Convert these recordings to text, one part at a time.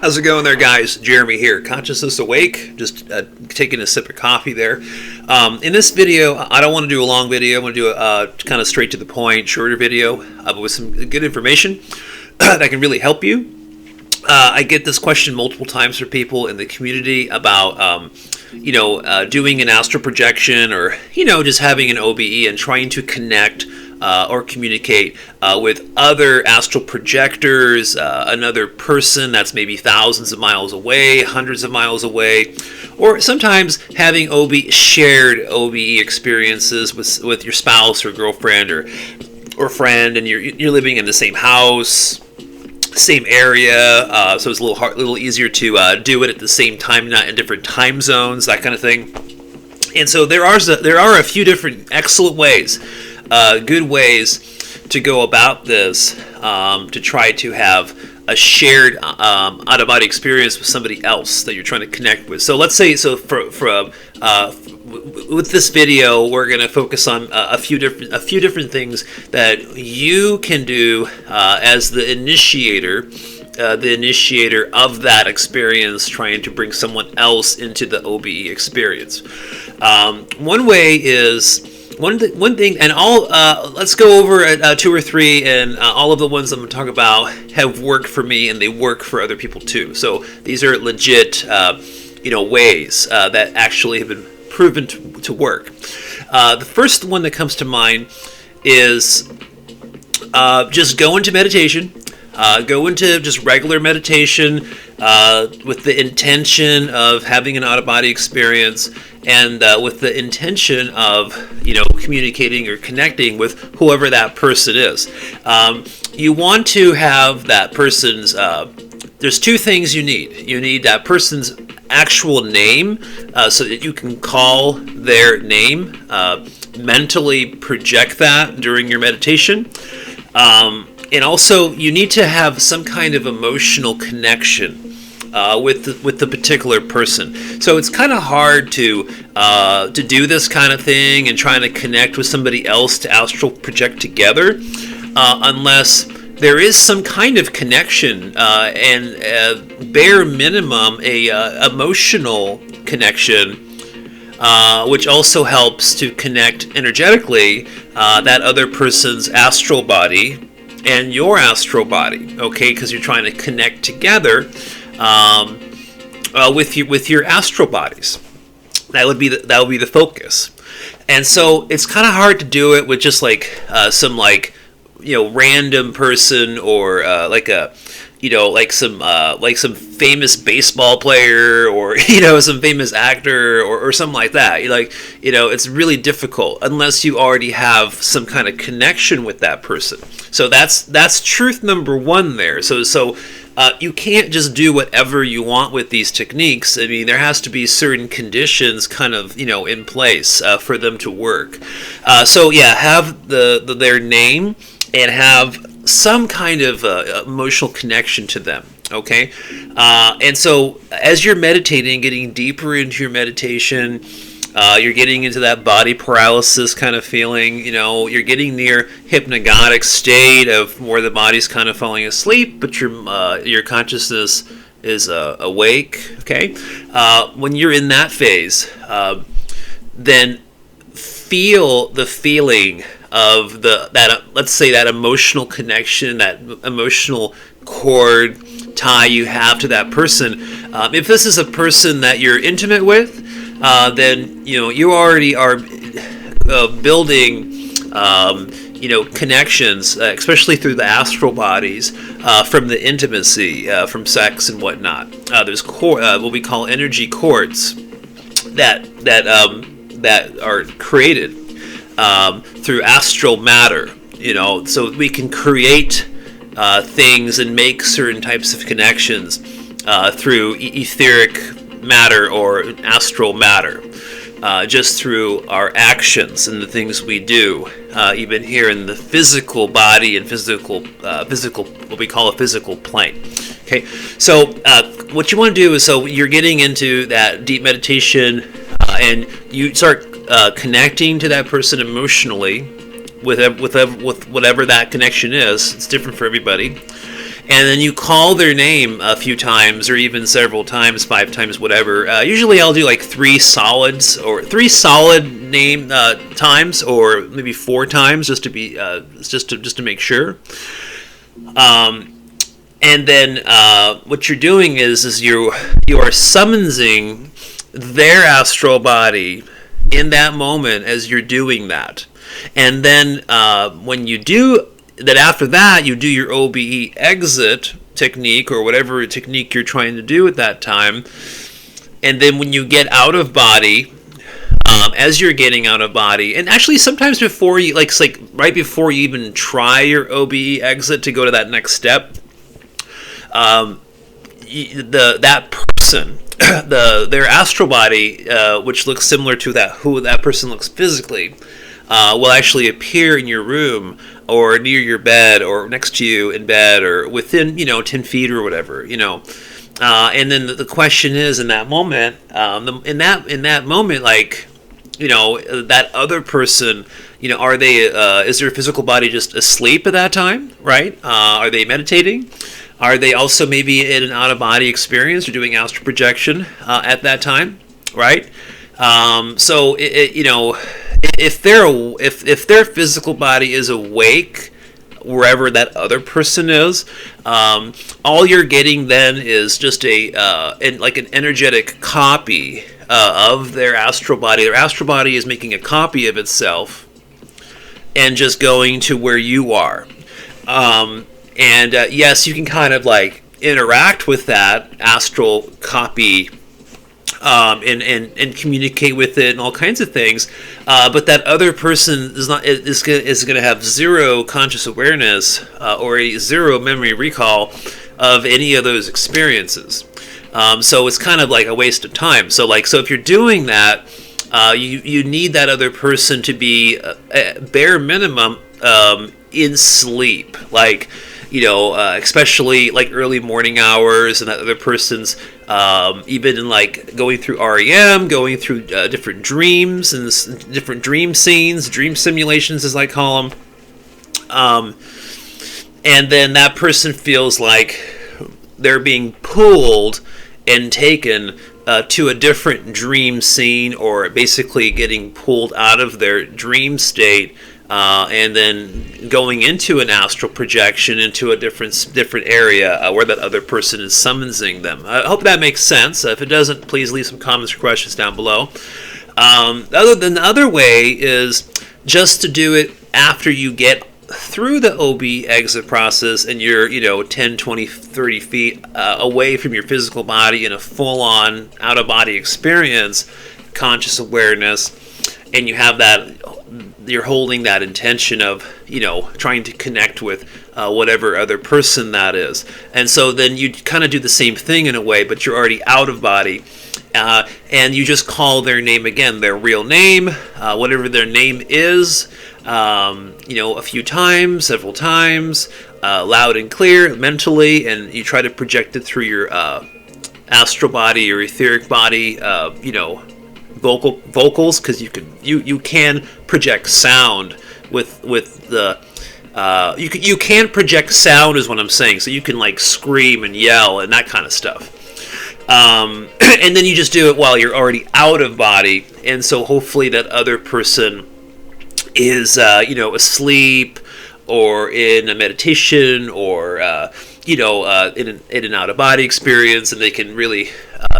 How's it going there, guys? Jeremy here. Consciousness Awake. Just taking a sip of coffee there. In this video, I don't want to do a long video. I want to do a kind of straight to the point, shorter video, but with some good information that can really help you. I get this question multiple times from people in the community about, doing an astral projection or, just having an OBE and trying to connect or communicate with other astral projectors, another person that's maybe thousands of miles away, hundreds of miles away, or sometimes having shared OBE experiences with your spouse or girlfriend or friend, and you're living in the same house, same area, so it's a little easier to do it at the same time, not in different time zones, that kind of thing. And so there are a few different excellent ways, good ways to go about this, to try to have a shared out-of-body experience with somebody else that you're trying to connect with. So let's say, with this video, we're going to focus on a few different things that you can do as the initiator of that experience, trying to bring someone else into the OBE experience. One way is one thing, and let's go over two or three, and all of the ones I'm going to talk about have worked for me, and they work for other people too. So these are legit, ways that actually have been proven to work. The first one that comes to mind is just go into meditation. Go into just regular meditation with the intention of having an out-of-body experience, and with the intention of communicating or connecting with whoever that person is. You want to have that person's. There's two things you need. You need that person's actual name, so that you can call their name, mentally project that during your meditation. And also, you need to have some kind of emotional connection with the particular person. So it's kind of hard to do this kind of thing and trying to connect with somebody else to astral project together, unless there is some kind of connection, and bare minimum a emotional connection, which also helps to connect energetically that other person's astral body and your astral body, okay? Because you're trying to connect together with your astral bodies. That would be the focus. And so it's kind of hard to do it with just some random person, or some famous baseball player, or some famous actor, or something like that. It's really difficult unless you already have some kind of connection with that person. So that's truth number one there. So you can't just do whatever you want with these techniques. I mean, there has to be certain conditions kind of in place for them to work. Have their name and have some kind of emotional connection to them, okay? And so as you're meditating, getting deeper into your meditation, you're getting into that body paralysis kind of feeling, you're getting near hypnagogic state of where the body's kind of falling asleep, but your consciousness is awake, okay? When you're in that phase, then feel the feeling of that emotional connection, that emotional cord tie you have to that person. If this is a person that you're intimate with, then you already are building connections, especially through the astral bodies, from the intimacy, from sex and whatnot. There's what we call energy cords that are created through astral matter, so we can create things and make certain types of connections through etheric matter or astral matter, just through our actions and the things we do, even here in the physical body and physical, what we call a physical plane. Okay, so what you want to do is, so you're getting into that deep meditation, and you start connecting to that person emotionally with whatever that connection is. It's different for everybody. and then you call their name a few times, or even several times, 5 times, whatever. Usually, I'll do like 3 solid name times, or maybe 4 times, just to be just to make sure. And then what you're doing is you are summoning their astral body in that moment as you're doing that. And then when you do that, after that, you do your OBE exit technique, or whatever technique you're trying to do at that time. And then when you get out of body, as you're getting out of body, and actually sometimes before you, like right before you even try your OBE exit to go to that next step, that person, their astral body, which looks similar to who that person looks physically, will actually appear in your room, or near your bed, or next to you in bed, or within 10 feet or whatever, and then the question is, in that moment, like, that other person, are they is their physical body just asleep at that time, right? Are they meditating? Are they also maybe in an out-of-body experience, or doing astral projection at that time, right? So if their physical body is awake wherever that other person is, all you're getting then is just like an energetic copy of their astral body. Their astral body is making a copy of itself and just going to where you are. And yes, you can kind of like interact with that astral copy, and communicate with it and all kinds of things, but that other person is going to have zero conscious awareness, or a zero memory recall of any of those experiences. So it's kind of like a waste of time. So if you're doing that, you need that other person to be bare minimum in sleep, especially like early morning hours, and that other person's even in like going through REM, going through different dreams and different dream scenes, dream simulations as I call them. And then that person feels like they're being pulled and taken to a different dream scene, or basically getting pulled out of their dream state, and then going into an astral projection into a different area where that other person is summoning them. I hope that makes sense. If it doesn't, please leave some comments or questions down below. The other way is just to do it after you get through the OB exit process, and you're 10, 20, 30 feet away from your physical body in a full-on out-of-body experience, conscious awareness, and you have that, you're holding that intention of trying to connect with whatever other person that is. And so then you kind of do the same thing in a way, but you're already out of body, and you just call their name again, their real name, whatever their name is, a few times, several times, loud and clear, mentally, and you try to project it through your astral body or etheric body, vocals, because you can project sound with the you can project sound is what I'm saying. So you can like scream and yell and that kind of stuff. And then you just do it while you're already out of body, and so hopefully that other person is asleep, or in a meditation, or in an out of body experience, and they can really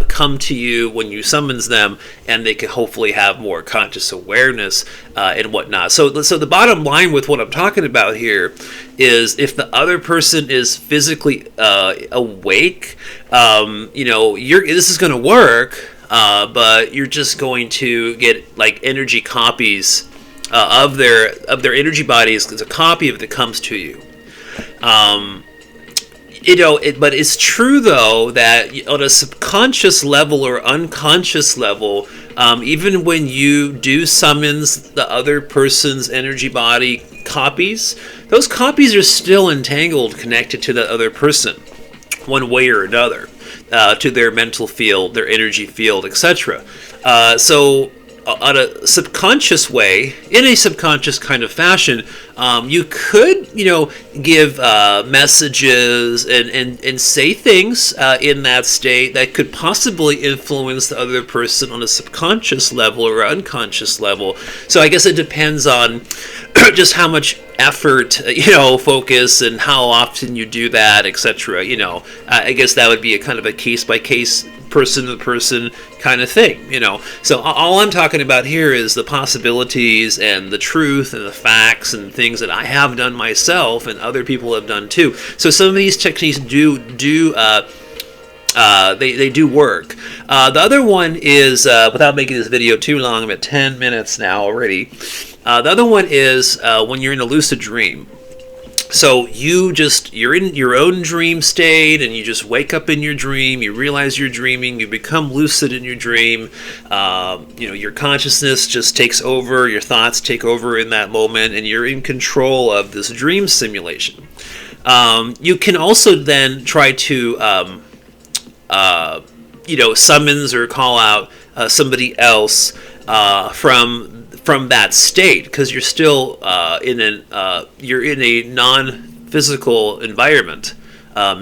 come to you when you summons them, and they can hopefully have more conscious awareness and whatnot. So the bottom line with what I'm talking about here is, if the other person is physically awake, this is going to work, but you're just going to get like energy copies of their energy bodies. It's a copy of it that comes to you. But it's true though that on a subconscious level or unconscious level, even when you do summons the other person's energy body copies, those copies are still entangled, connected to the other person, one way or another, to their mental field, their energy field, etc. So on a subconscious way, in a subconscious kind of fashion, you could, give messages and say things in that state that could possibly influence the other person on a subconscious level or unconscious level. So I guess it depends on just how much effort, focus, and how often you do that, etc. I guess that would be a kind of a case by case, person to person kind of thing, So all I'm talking about here is the possibilities and the truth and the facts and things that I have done myself and other people have done too. So some of these techniques do work. The other one is, without making this video too long, I'm at 10 minutes now already. The other one is when you're in a lucid dream. So you're in your own dream state, and you just wake up in your dream, you realize you're dreaming, you become lucid in your dream, your consciousness just takes over, your thoughts take over in that moment, and you're in control of this dream simulation. You can also then try to summons or call out somebody else from that state, because you're still in a non-physical environment,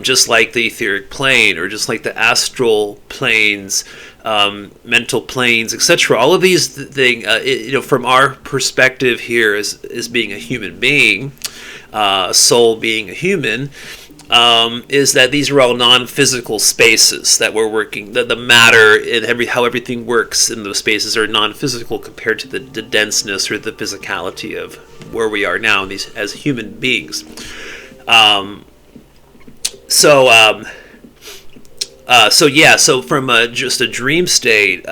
just like the etheric plane or just like the astral planes, mental planes, etc. All of these things, from our perspective here as being a human being, soul being a human, is that these are all non-physical spaces that we're working. The matter and how everything works in those spaces are non-physical compared to the denseness or the physicality of where we are now as human beings. So from just a dream state,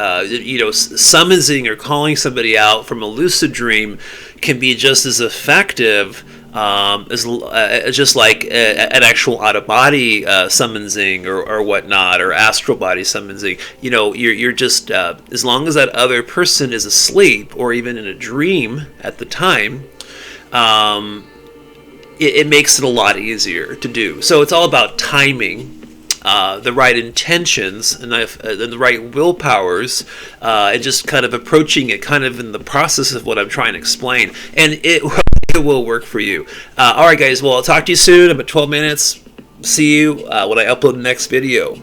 summoning or calling somebody out from a lucid dream can be just as effective just like an actual out-of-body summoning or whatnot, or astral body summoning. You're just, as long as that other person is asleep or even in a dream at the time, it makes it a lot easier to do. So it's all about timing, the right intentions and the right willpowers, and just kind of approaching it kind of in the process of what I'm trying to explain. And it will work for you. All right, guys. Well, I'll talk to you soon. I'm at 12 minutes. See you when I upload the next video.